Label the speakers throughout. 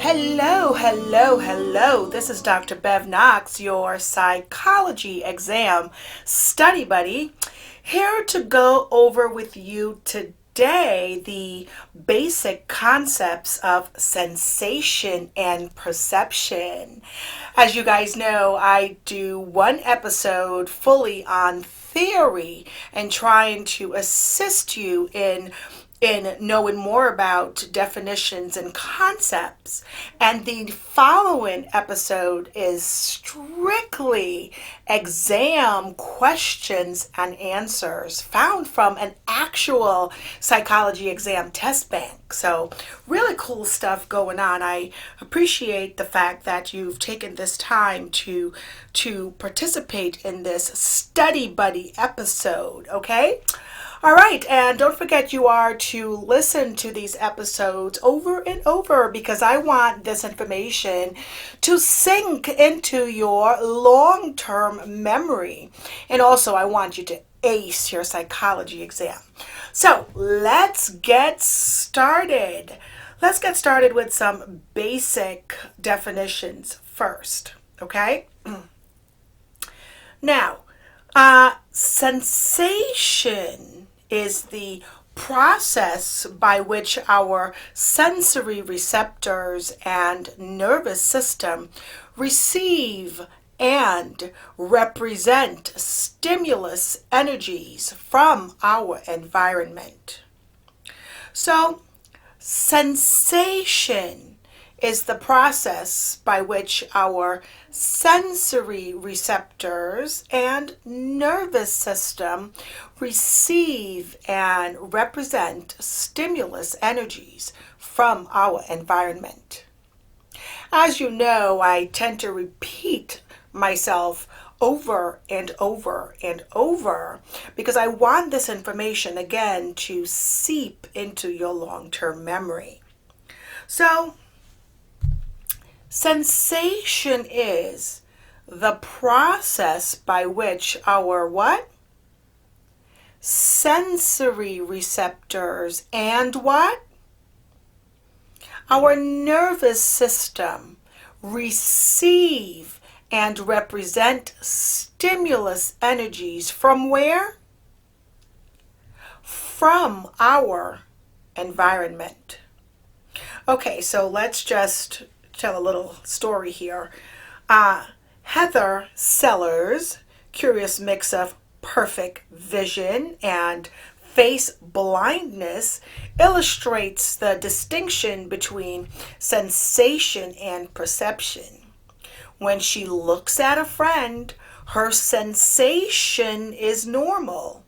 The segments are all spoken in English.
Speaker 1: Hello, hello, hello. This is Dr. Bev Knox, your psychology exam study buddy, here to go over with you today the basic concepts of sensation and perception. As you guys know, I do one episode fully on theory and trying to assist you in knowing more about definitions and concepts. And the following episode is strictly exam questions and answers found from an actual psychology exam test bank. So really cool stuff going on. I appreciate the fact that you've taken this time to participate in this study buddy episode, okay? All right, and don't forget you are to listen to these episodes over and over because I want this information to sink into your long-term memory. And also I want you to ace your psychology exam. So let's get started. Let's get started with some basic definitions first, okay? Now, sensation is the process by which our sensory receptors and nervous system receive and represent stimulus energies from our environment. So, sensation is the process by which our sensory receptors and nervous system receive and represent stimulus energies from our environment. As you know, I tend to repeat myself over and over and over because I want this information again to seep into your long-term memory. So, sensation is the process by which our what? Sensory receptors and what? Our nervous system receive and represent stimulus energies from where? From our environment. Okay, so let's just tell a little story here. Heather Sellers' curious mix of perfect vision and face blindness illustrates the distinction between sensation and perception. When she looks at a friend, her sensation is normal.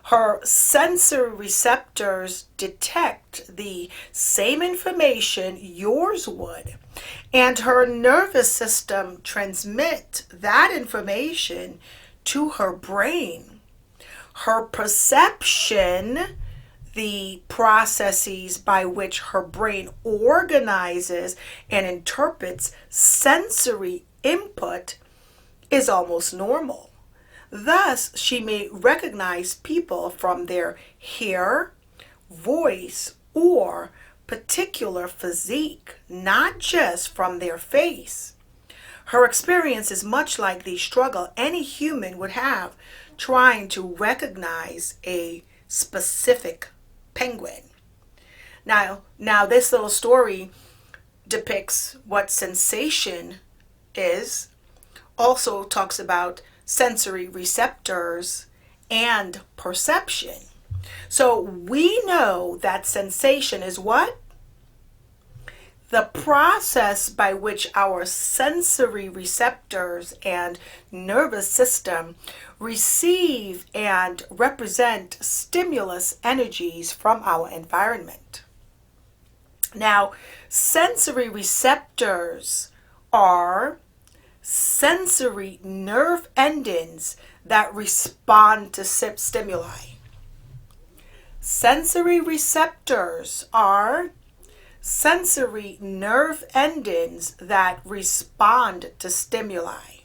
Speaker 1: Her sensory receptors detect the same information yours would, and her nervous system transmits that information to her brain. Her perception, the processes by which her brain organizes and interprets sensory input, is almost normal. Thus, she may recognize people from their hair, voice, or particular physique, not just from their face. Her experience is much like the struggle any human would have trying to recognize a specific penguin. Now this little story depicts what sensation is, also talks about sensory receptors and perception. So we know that sensation is what? The process by which our sensory receptors and nervous system receive and represent stimulus energies from our environment. Now, sensory receptors are sensory nerve endings that respond to stimuli. Sensory receptors are sensory nerve endings that respond to stimuli.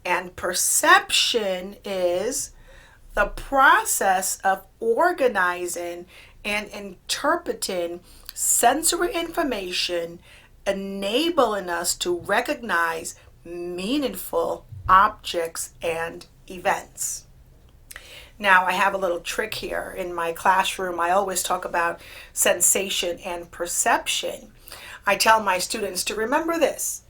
Speaker 1: And perception is the process of organizing and interpreting sensory information enabling us to recognize meaningful objects and events. Now, I have a little trick here. In my classroom, I always talk about sensation and perception. I tell my students to remember this.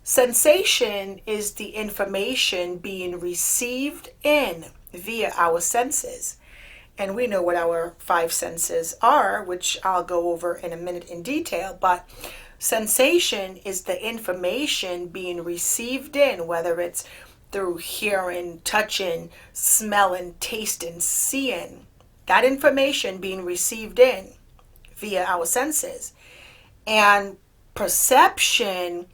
Speaker 1: Sensation is the information being received in via our senses. And we know what our 5 senses are, which I'll go over in a minute in detail. But sensation is the information being received in, whether it's through hearing, touching, smelling, tasting, seeing. That information being received in via our senses. And perception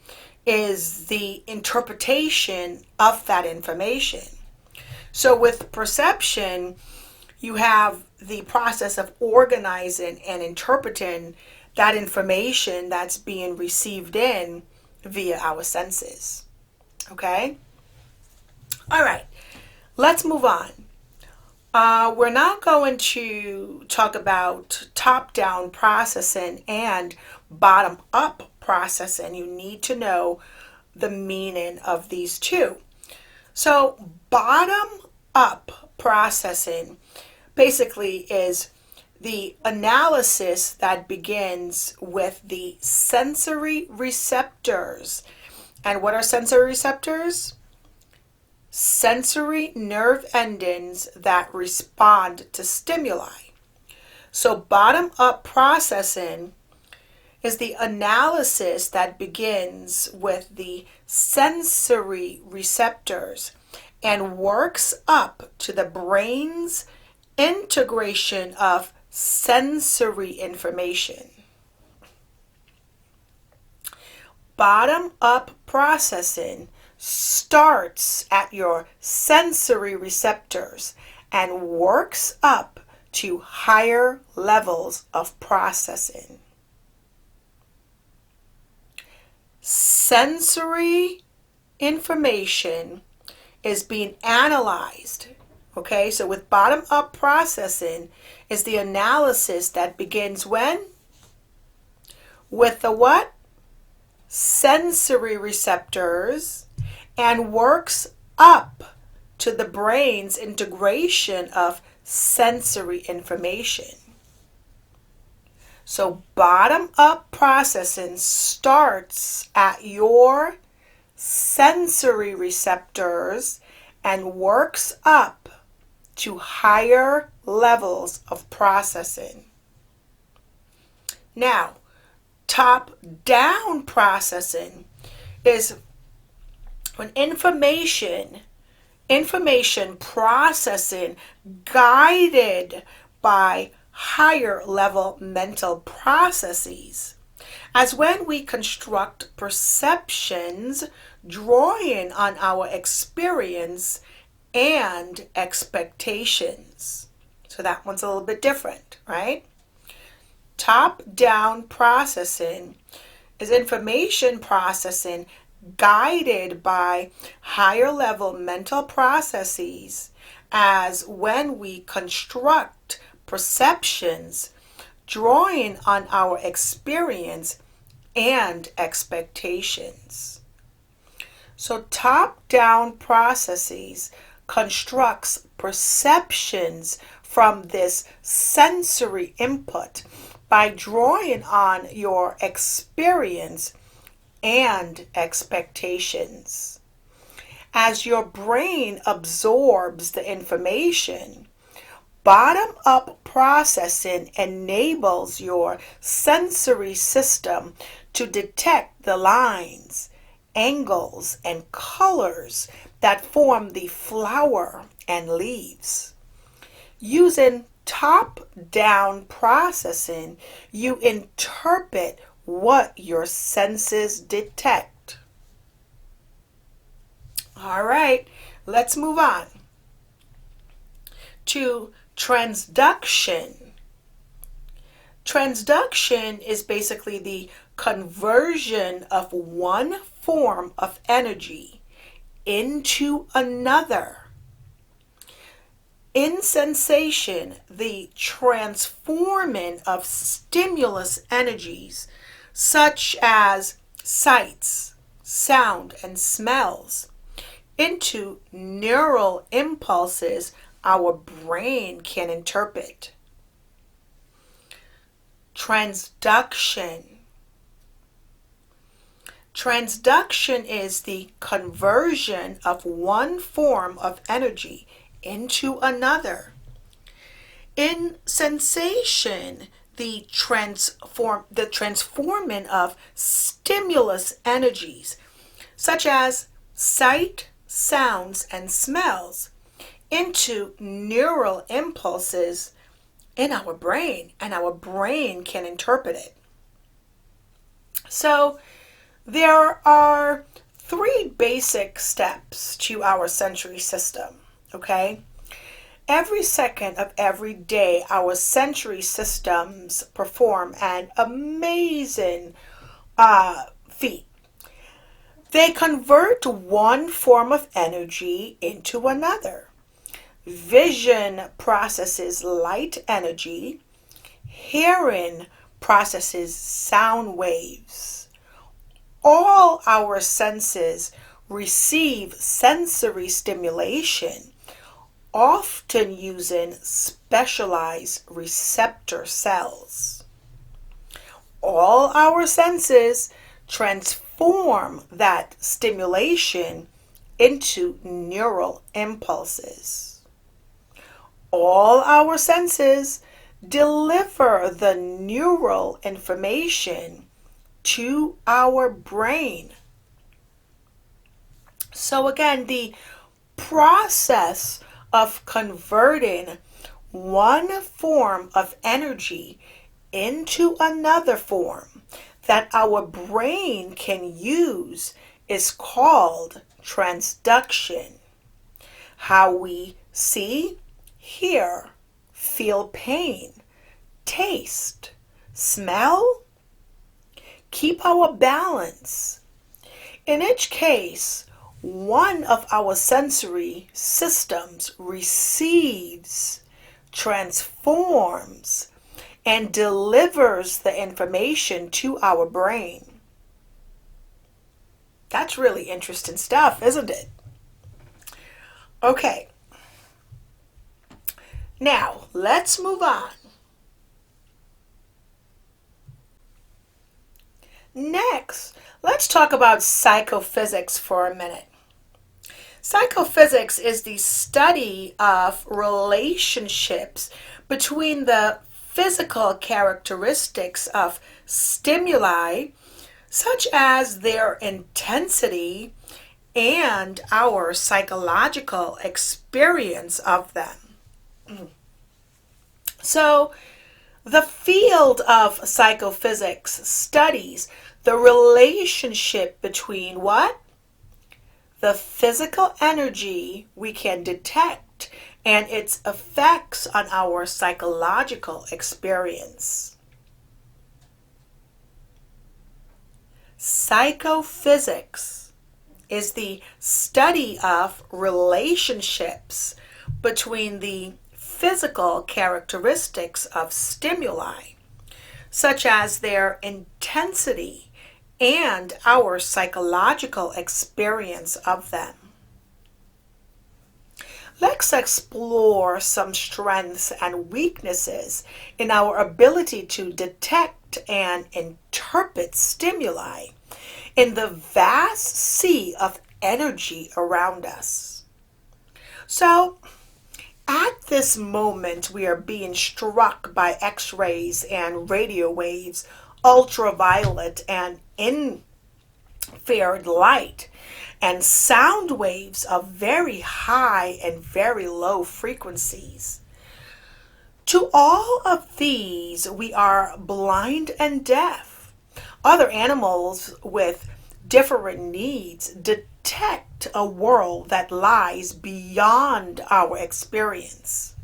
Speaker 1: is the interpretation of that information. So with perception, you have the process of organizing and interpreting that information that's being received in via our senses. Okay? All right, let's move on. We're now going to talk about top-down processing and bottom-up processing. You need to know the meaning of these two. So bottom-up processing basically is the analysis that begins with the sensory receptors. And what are sensory receptors? Sensory nerve endings that respond to stimuli. So bottom-up processing is the analysis that begins with the sensory receptors and works up to the brain's integration of sensory information. Bottom-up processing starts at your sensory receptors and works up to higher levels of processing. Sensory information is being analyzed. Okay, so with bottom-up processing is the analysis that begins when? With the what? Sensory receptors, and works up to the brain's integration of sensory information. So bottom-up processing starts at your sensory receptors and works up to higher levels of processing. Now, top-down processing is when information processing guided by higher level mental processes, as when we construct perceptions drawing on our experience and expectations. So that one's a little bit different, right? Top-down processing is information processing guided by higher level mental processes, as when we construct perceptions drawing on our experience and expectations. So top-down processes constructs perceptions from this sensory input by drawing on your experience and expectations. As your brain absorbs the information, bottom-up processing enables your sensory system to detect the lines, angles, and colors that form the flower and leaves. Using top-down processing, you interpret what your senses detect. All right, let's move on to transduction. Transduction is basically the conversion of one form of energy into another. In sensation, the transforming of stimulus energies such as sights, sound, and smells into neural impulses our brain can interpret. Transduction. Transduction is the conversion of one form of energy into another. In sensation, the transforming of stimulus energies, such as sight, sounds, and smells, into neural impulses in our brain, and our brain can interpret it. So, there are 3 basic steps to our sensory system, okay? Every second of every day, our sensory systems perform an amazing feat. They convert one form of energy into another. Vision processes light energy. Hearing processes sound waves. All our senses receive sensory stimulation, often using specialized receptor cells. All our senses transform that stimulation into neural impulses. All our senses deliver the neural information to our brain. So again, the process of converting one form of energy into another form that our brain can use is called transduction. How we see, hear, feel pain, taste, smell, keep our balance. In each case, one of our sensory systems receives, transforms, and delivers the information to our brain. That's really interesting stuff, isn't it? Okay. Now, let's move on. Next, let's talk about psychophysics for a minute. Psychophysics is the study of relationships between the physical characteristics of stimuli, such as their intensity, and our psychological experience of them. So, the field of psychophysics studies the relationship between what? The physical energy we can detect and its effects on our psychological experience. Psychophysics is the study of relationships between the physical characteristics of stimuli, such as their intensity and our psychological experience of them. Let's explore some strengths and weaknesses in our ability to detect and interpret stimuli in the vast sea of energy around us. So, at this moment, we are being struck by X-rays and radio waves, ultraviolet and infrared light, and sound waves of very high and very low frequencies. To all of these, we are blind and deaf. Other animals with different needs detect a world that lies beyond our experience.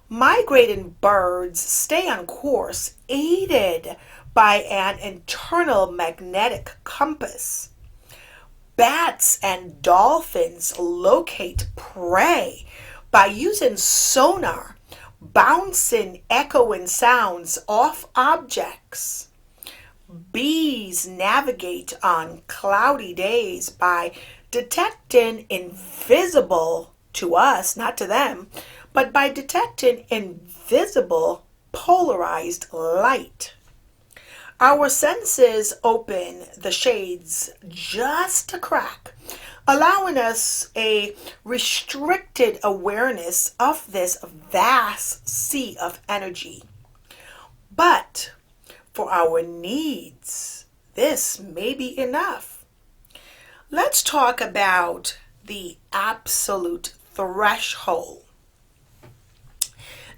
Speaker 1: Migrating birds stay on course, aided by an internal magnetic compass. Bats and dolphins locate prey By using sonar, bouncing, echoing sounds off objects, bees navigate on cloudy days by detecting invisible, to us, not to them, but by detecting invisible polarized light. Our senses open the shades just a crack, allowing us a restricted awareness of this vast sea of energy. But for our needs, this may be enough. Let's talk about the absolute threshold.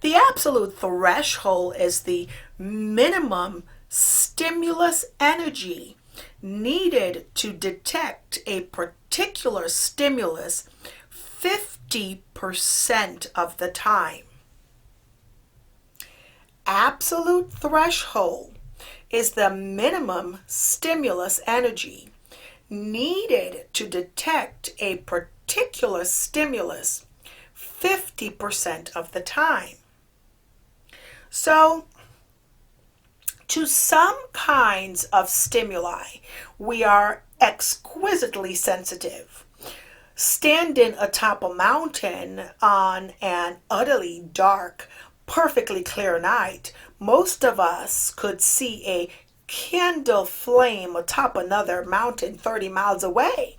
Speaker 1: The absolute threshold is the minimum stimulus energy needed to detect a particular stimulus 50% of the time. Absolute threshold is the minimum stimulus energy needed to detect a particular stimulus 50% of the time. So, to some kinds of stimuli, we are exquisitely sensitive. Standing atop a mountain on an utterly dark, perfectly clear night, most of us could see a candle flame atop another mountain 30 miles away.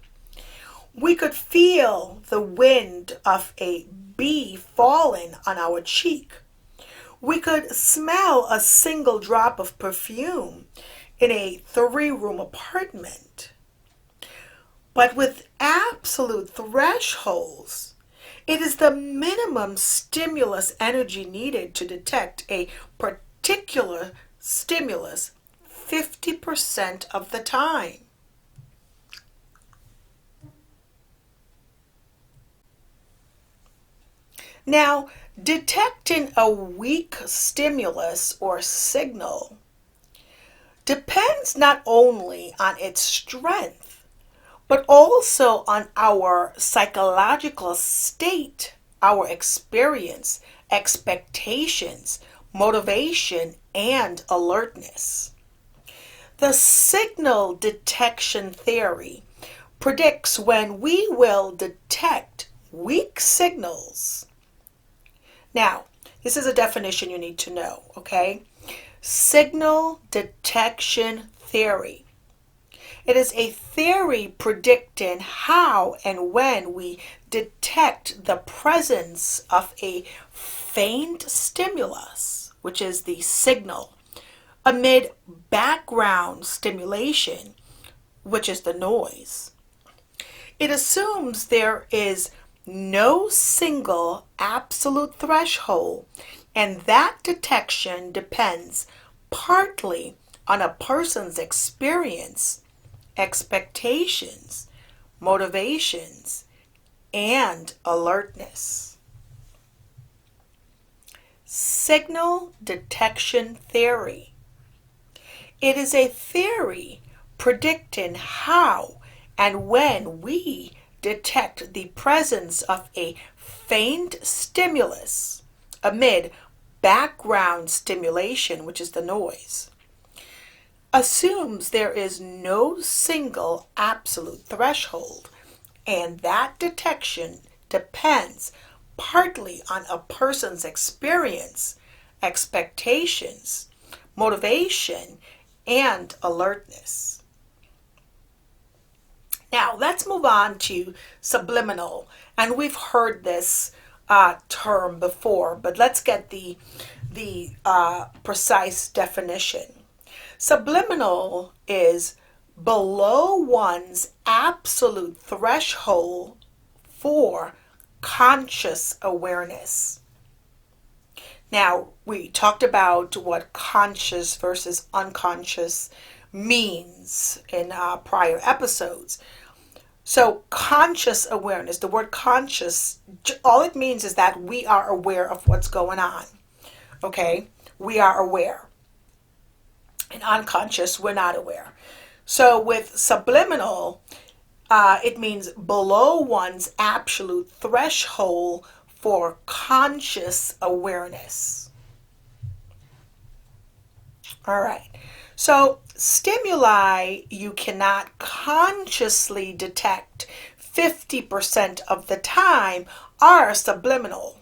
Speaker 1: We could feel the wind of a bee falling on our cheek. We could smell a single drop of perfume in a 3-room apartment. But with absolute thresholds, it is the minimum stimulus energy needed to detect a particular stimulus 50% of the time. Now, detecting a weak stimulus or signal depends not only on its strength, but also on our psychological state, our experience, expectations, motivation, and alertness. The signal detection theory predicts when we will detect weak signals. Now, this is a definition you need to know, okay? Signal detection theory. It is a theory predicting how and when we detect the presence of a faint stimulus, which is the signal, amid background stimulation, which is the noise. It assumes there is no single absolute threshold, and that detection depends partly on a person's experience, expectations, motivations, and alertness. Signal detection theory. It is a theory predicting how and when we detect the presence of a faint stimulus amid background stimulation, which is the noise. Assumes there is no single absolute threshold, and that detection depends partly on a person's experience, expectations, motivation, and alertness. Now, let's move on to subliminal. And we've heard this term before, but let's get the precise definition. Subliminal is below one's absolute threshold for conscious awareness. Now, we talked about what conscious versus unconscious means in prior episodes. So conscious awareness, the word conscious, all it means is that we are aware of what's going on. Okay? We are aware. And unconscious, we're not aware. So with subliminal, it means below one's absolute threshold for conscious awareness. All right. So stimuli you cannot consciously detect 50% of the time are subliminal,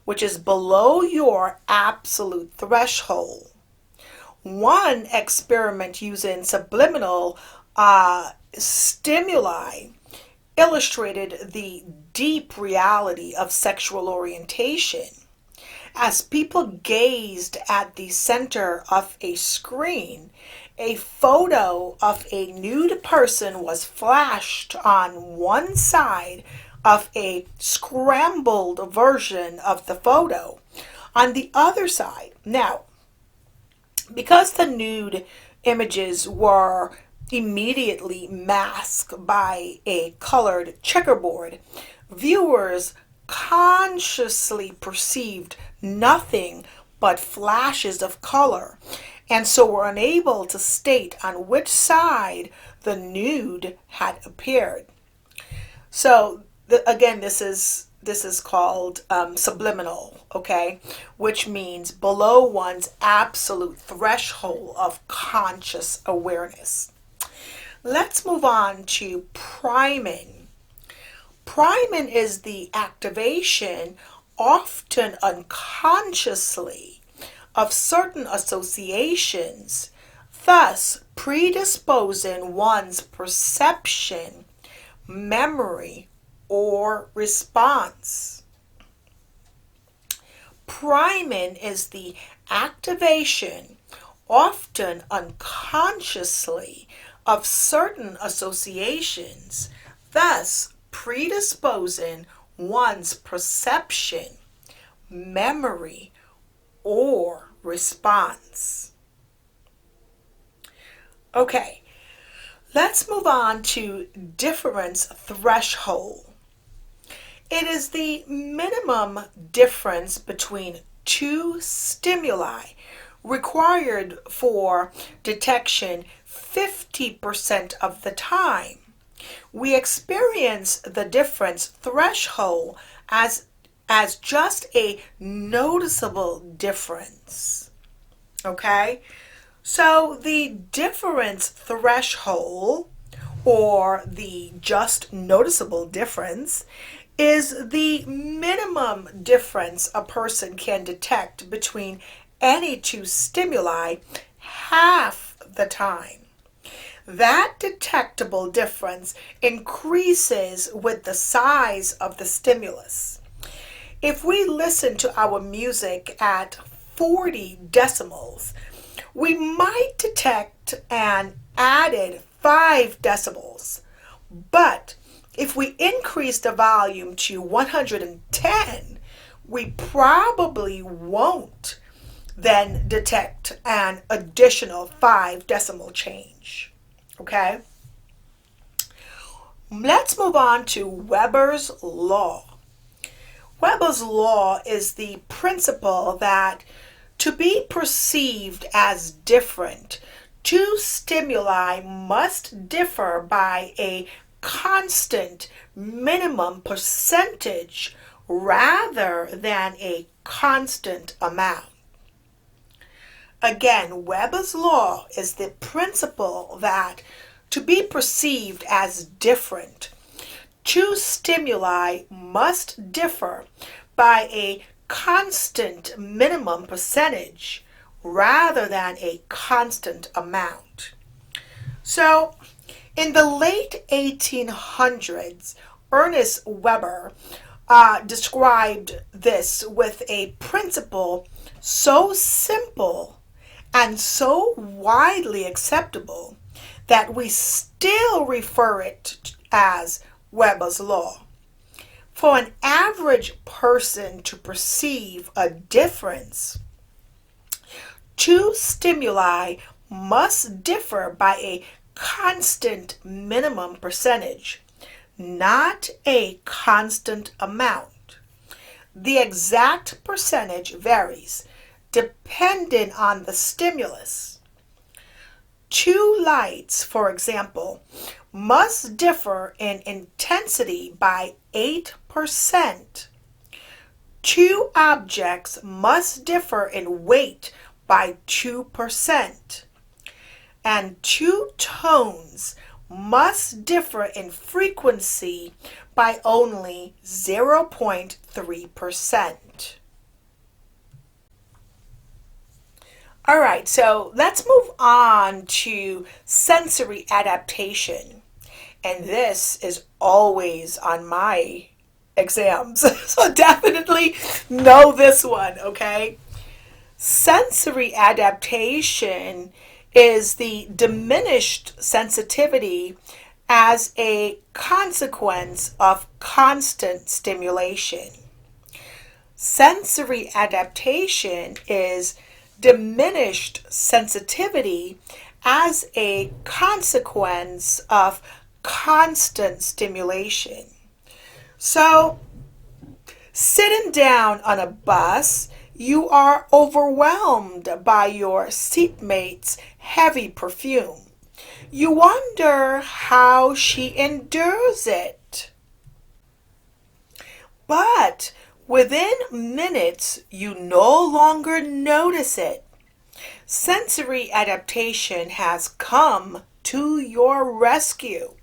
Speaker 1: which is below your absolute threshold. One experiment using subliminal stimuli illustrated the deep reality of sexual orientation. As people gazed at the center of a screen, a photo of a nude person was flashed on one side of a scrambled version of the photo on the other side. Now, because the nude images were immediately masked by a colored checkerboard, viewers consciously perceived nothing but flashes of color, and so were unable to state on which side the nude had appeared. So again, this is called subliminal, okay, which means below one's absolute threshold of conscious awareness. Let's move on to priming. Priming is the activation, often unconsciously, of certain associations, thus predisposing one's perception, memory, or response. Priming is the activation, often unconsciously, of certain associations, thus predisposing one's perception, memory, or response. Okay, let's move on to difference threshold. It is the minimum difference between two stimuli required for detection 50% of the time. We experience the difference threshold as just a noticeable difference. Okay? So the difference threshold, or the just noticeable difference, is the minimum difference a person can detect between any two stimuli half the time. That detectable difference increases with the size of the stimulus. If we listen to our music at 40 decibels, we might detect an added 5 decibels. But if we increase the volume to 110, we probably won't then detect an additional 5 decimal change. Okay? Let's move on to Weber's law. Weber's law is the principle that to be perceived as different, two stimuli must differ by a constant minimum percentage rather than a constant amount. Again, Weber's law is the principle that to be perceived as different, two stimuli must differ by a constant minimum percentage rather than a constant amount. So, in the late 1800s, Ernest Weber described this with a principle so simple and so widely acceptable that we still refer it as Weber's law. For an average person to perceive a difference, two stimuli must differ by a constant minimum percentage, not a constant amount. The exact percentage varies depending on the stimulus. Two lights, for example, must differ in intensity by 8%. Two objects must differ in weight by 2%, and two tones must differ in frequency by only 0.3%. All right, so let's move on to sensory adaptation. And this is always on my exams, so definitely know this one, okay? Sensory adaptation is the diminished sensitivity as a consequence of constant stimulation. Sensory adaptation is diminished sensitivity as a consequence of constant stimulation. So, sitting down on a bus, you are overwhelmed by your seatmate's heavy perfume. You wonder how she endures it. But within minutes, you no longer notice it. Sensory adaptation has come to your rescue.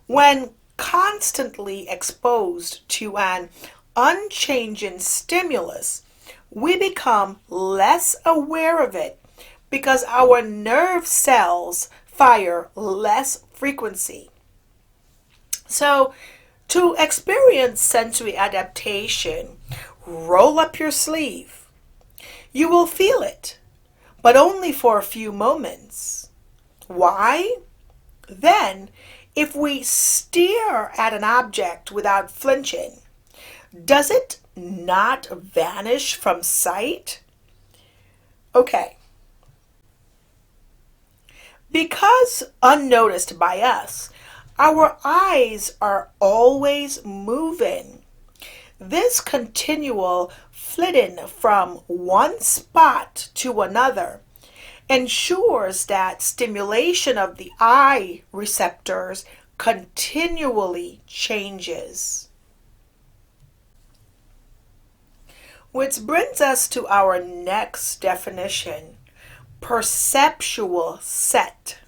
Speaker 1: When constantly exposed to an unchanging stimulus, we become less aware of it because our nerve cells fire less frequency. So, to experience sensory adaptation, roll up your sleeve. You will feel it, but only for a few moments. Why? Then, if we stare at an object without flinching, does it not vanish from sight? Okay. Because unnoticed by us, our eyes are always moving. This continual flitting from one spot to another ensures that stimulation of the eye receptors continually changes. Which brings us to our next definition, perceptual set.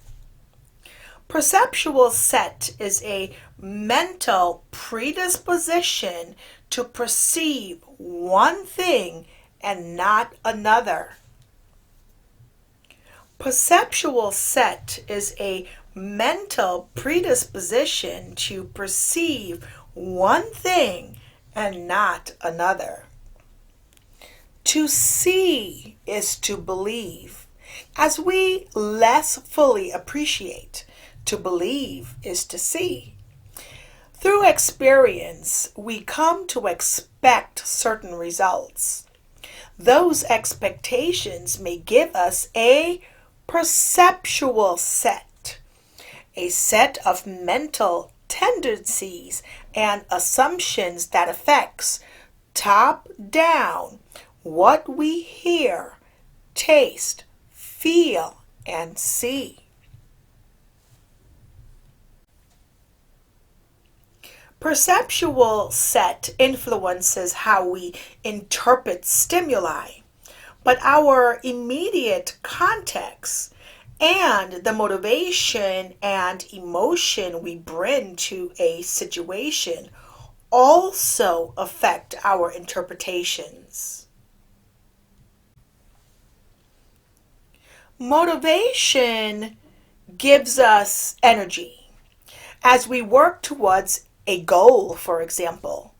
Speaker 1: Perceptual set is a mental predisposition to perceive one thing and not another. Perceptual set is a mental predisposition to perceive one thing and not another. To see is to believe, as we less fully appreciate. To believe is to see. Through experience, we come to expect certain results. Those expectations may give us a perceptual set, a set of mental tendencies and assumptions that affects top down what we hear, taste, feel, and see. Perceptual set influences how we interpret stimuli, but our immediate context and the motivation and emotion we bring to a situation also affect our interpretations. Motivation gives us energy as we work towards a goal, for example.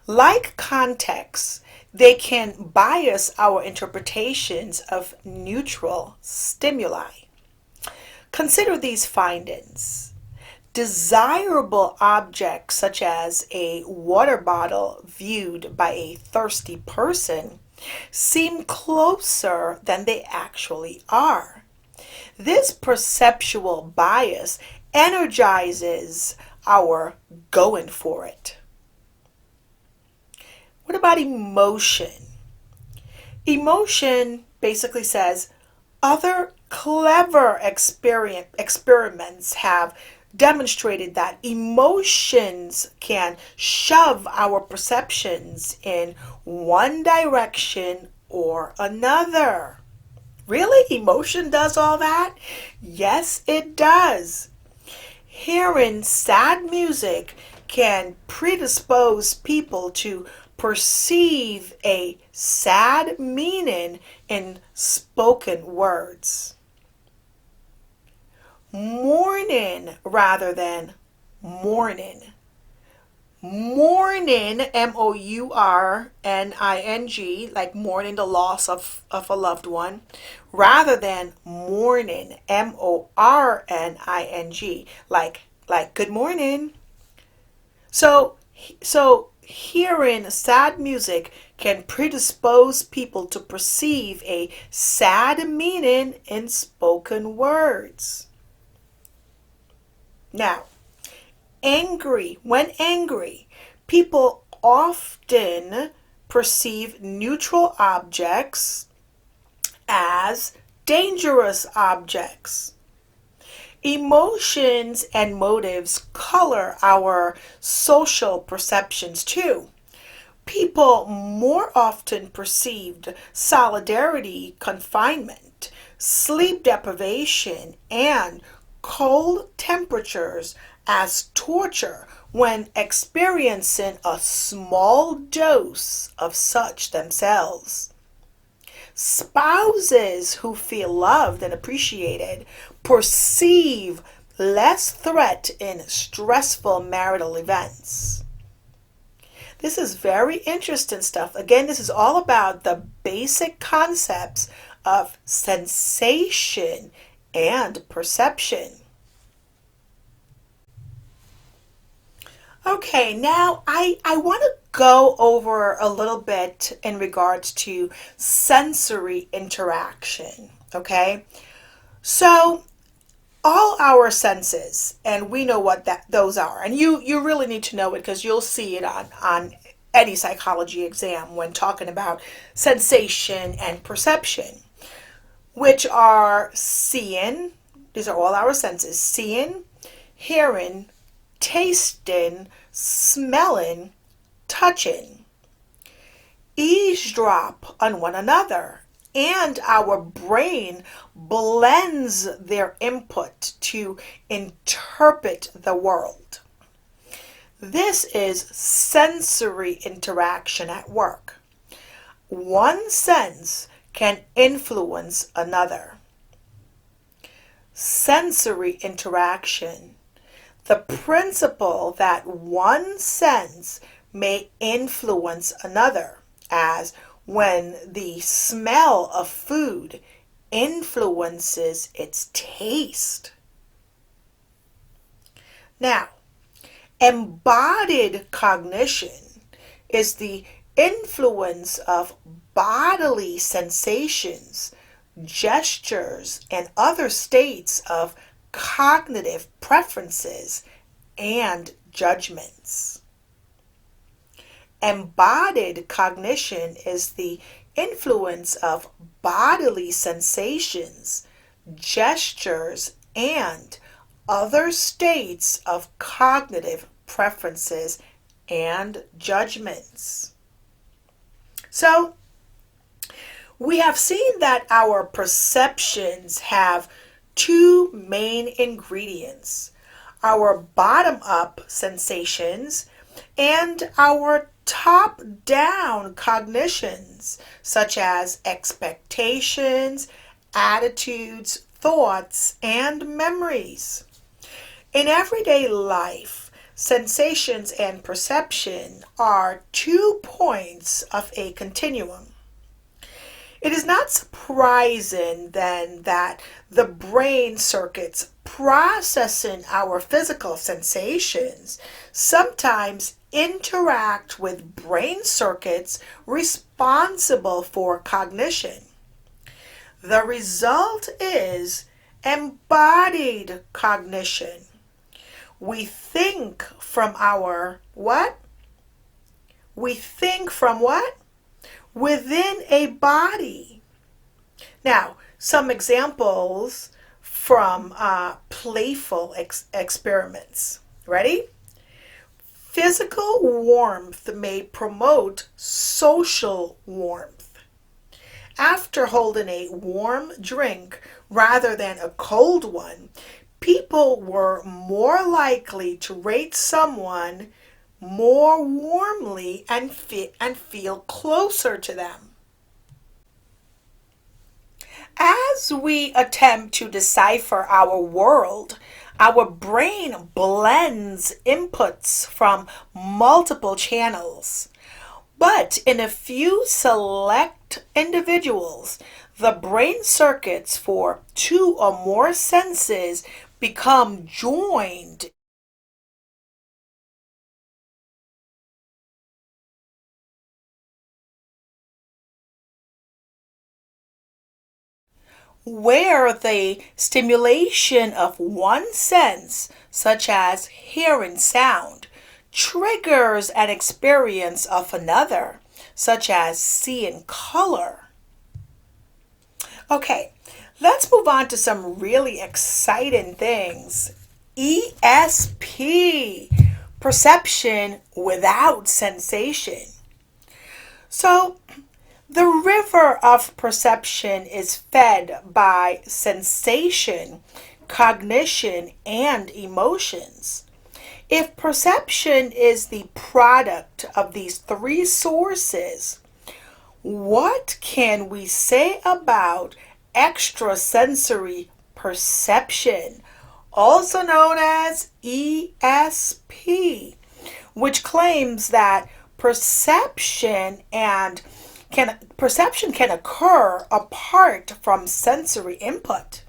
Speaker 1: Like context, they can bias our interpretations of neutral stimuli. Consider these findings. Desirable objects such as a water bottle viewed by a thirsty person seem closer than they actually are. This perceptual bias energizes our going for it. What about emotion? Emotion basically says other clever experiments have demonstrated that emotions can shove our perceptions in one direction or another. Really? Emotion does all that? Yes, it does. Hearing sad music can predispose people to perceive a sad meaning in spoken words. Mourning rather than mourning. Mourning, mourning, like mourning the loss of a loved one, rather than mourning, morning, like good morning. So hearing sad music can predispose people to perceive a sad meaning in spoken words. Now, when angry, people often perceive neutral objects as dangerous objects. Emotions and motives color our social perceptions too. People more often perceived solidarity, confinement, sleep deprivation, and cold temperatures as torture when experiencing a small dose of such themselves. Spouses who feel loved and appreciated perceive less threat in stressful marital events. This is very interesting stuff. Again, this is all about the basic concepts of sensation and perception. Okay, now I want to go over a little bit in regards to sensory interaction, okay? So all our senses, and we know what those are, and you really need to know it because you'll see it on any psychology exam when talking about sensation and perception, which are seeing, these are all our senses, seeing, hearing, tasting, smelling, touching, eavesdrop on one another, and our brain blends their input to interpret the world. This is sensory interaction at work. One sense can influence another. Sensory interaction. The principle that one sense may influence another, as when the smell of food influences its taste. Now, embodied cognition is the influence of bodily sensations, gestures, and other states of cognitive preferences and judgments. Embodied cognition is the influence of bodily sensations, gestures, and other states of cognitive preferences and judgments. So, we have seen that our perceptions have two main ingredients: our bottom-up sensations and our top-down cognitions, such as expectations, attitudes, thoughts, and memories. In everyday life, sensations and perception are 2 points of a continuum. It is not surprising then that the brain circuits processing our physical sensations sometimes interact with brain circuits responsible for cognition. The result is embodied cognition. We think from our what? We think from what? Within a body. Now, some examples from playful experiments. Ready? Physical warmth may promote social warmth. After holding a warm drink rather than a cold one, people were more likely to rate someone more warmly and feel closer to them. As we attempt to decipher our world, our brain blends inputs from multiple channels. But in a few select individuals, the brain circuits for two or more senses become joined. Where the stimulation of one sense, such as hearing sound, triggers an experience of another, such as seeing color. Okay, let's move on to some really exciting things. ESP, perception without sensation. So, the river of perception is fed by sensation, cognition, and emotions. If perception is the product of these three sources, what can we say about extrasensory perception, also known as ESP, which claims that perception can occur apart from sensory input?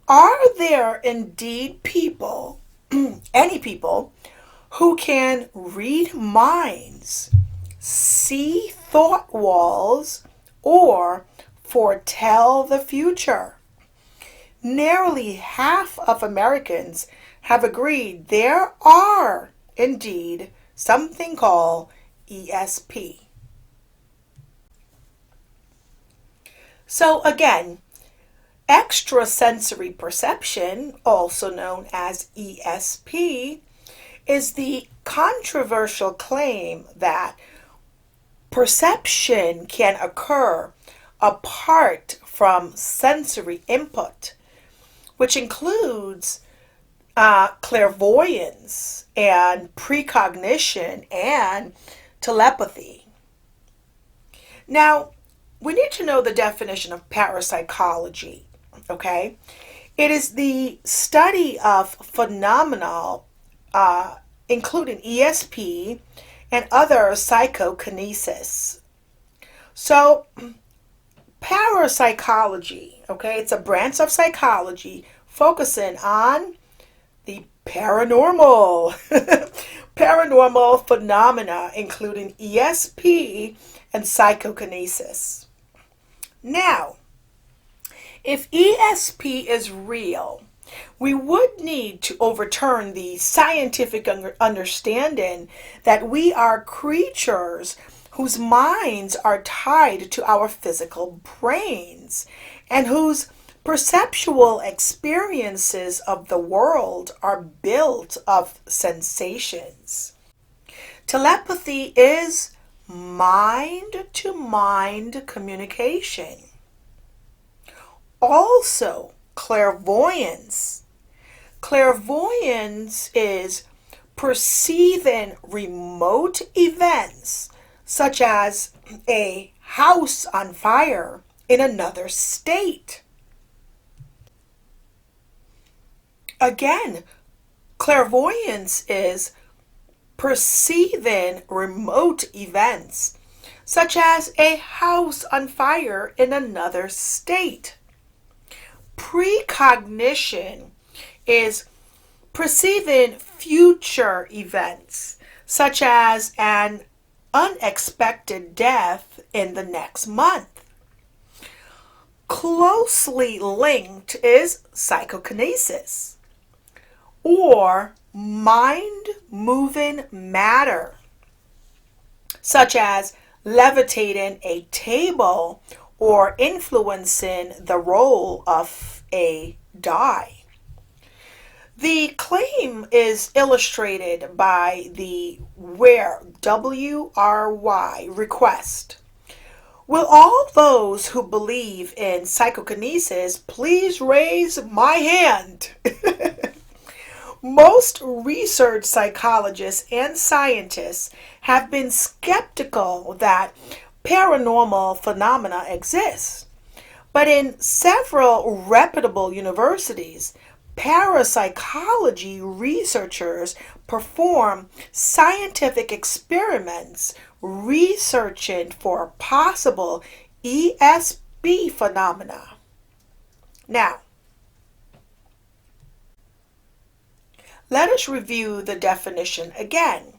Speaker 1: Are there indeed people, any people, who can read minds, see thought walls, or foretell the future? Nearly half of Americans have agreed there are indeed something called ESP. So again, extrasensory perception, also known as ESP, is the controversial claim that perception can occur apart from sensory input, which includes clairvoyance and precognition and telepathy. Now, we need to know the definition of parapsychology, okay? It is the study of phenomena, including ESP and other psychokinesis. So, parapsychology, okay, it's a branch of psychology focusing on the paranormal, paranormal phenomena, including ESP and psychokinesis. Now, if ESP is real, we would need to overturn the scientific understanding that we are creatures whose minds are tied to our physical brains and whose perceptual experiences of the world are built of sensations. Telepathy is mind-to-mind communication. Also, clairvoyance. Clairvoyance is perceiving remote events, such as a house on fire in another state. Again, clairvoyance is perceiving remote events, such as a house on fire in another state. Precognition is perceiving future events, such as an unexpected death in the next month. Closely linked is psychokinesis, or mind-moving matter, such as levitating a table or influencing the roll of a die. The claim is illustrated by the where, W-R-Y, request. Will all those who believe in psychokinesis please raise my hand? Most research psychologists and scientists have been skeptical that paranormal phenomena exist. But in several reputable universities, parapsychology researchers perform scientific experiments researching for possible ESP phenomena. Now, let us review the definition again.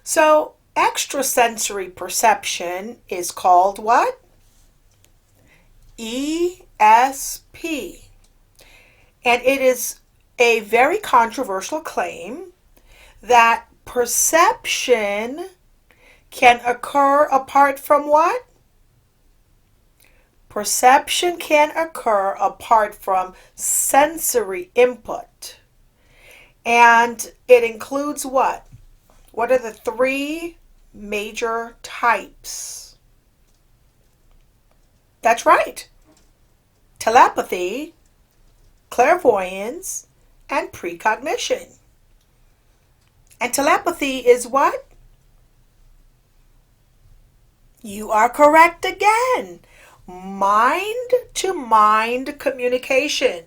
Speaker 1: So, extrasensory perception is called what? ESP. And it is a very controversial claim that perception can occur apart from what? Perception can occur apart from sensory input. And it includes what? What are the three major types? That's right. Telepathy, clairvoyance, and precognition. And telepathy is what? You are correct again. Mind-to-mind communication.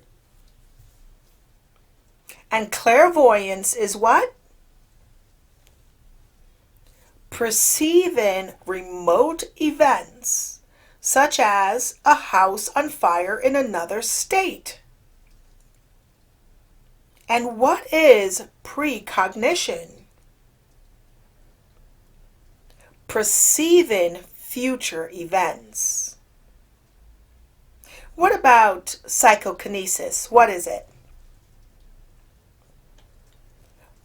Speaker 1: And clairvoyance is what? Perceiving remote events, such as a house on fire in another state. And what is precognition? Perceiving future events. What about psychokinesis? What is it?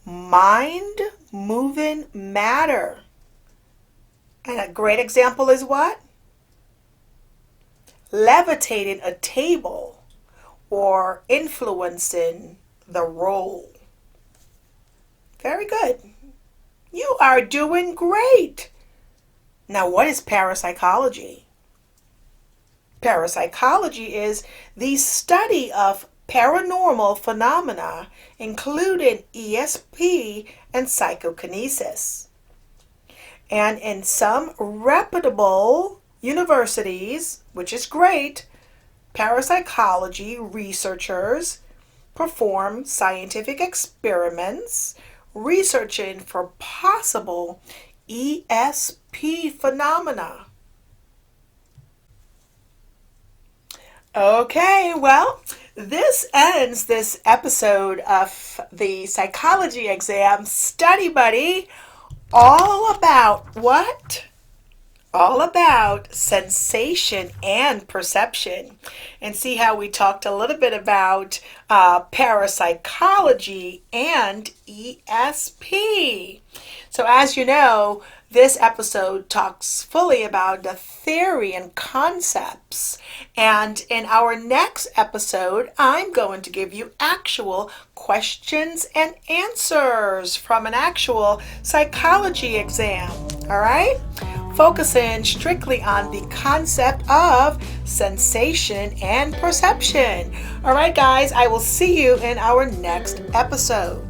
Speaker 1: Mind moving matter. And a great example is what? Levitating a table or influencing the role. Very good. You are doing great. Now, what is parapsychology? Parapsychology is the study of paranormal phenomena, including ESP and psychokinesis. And in some reputable universities, which is great, parapsychology researchers perform scientific experiments researching for possible ESP phenomena. Okay, well, this ends this episode of the psychology exam study buddy, all about what? All about sensation and perception. And see how we talked a little bit about parapsychology and ESP. So as you know, this episode talks fully about the theory and concepts. And in our next episode, I'm going to give you actual questions and answers from an actual psychology exam. All right? Focusing strictly on the concept of sensation and perception. All right, guys, I will see you in our next episode.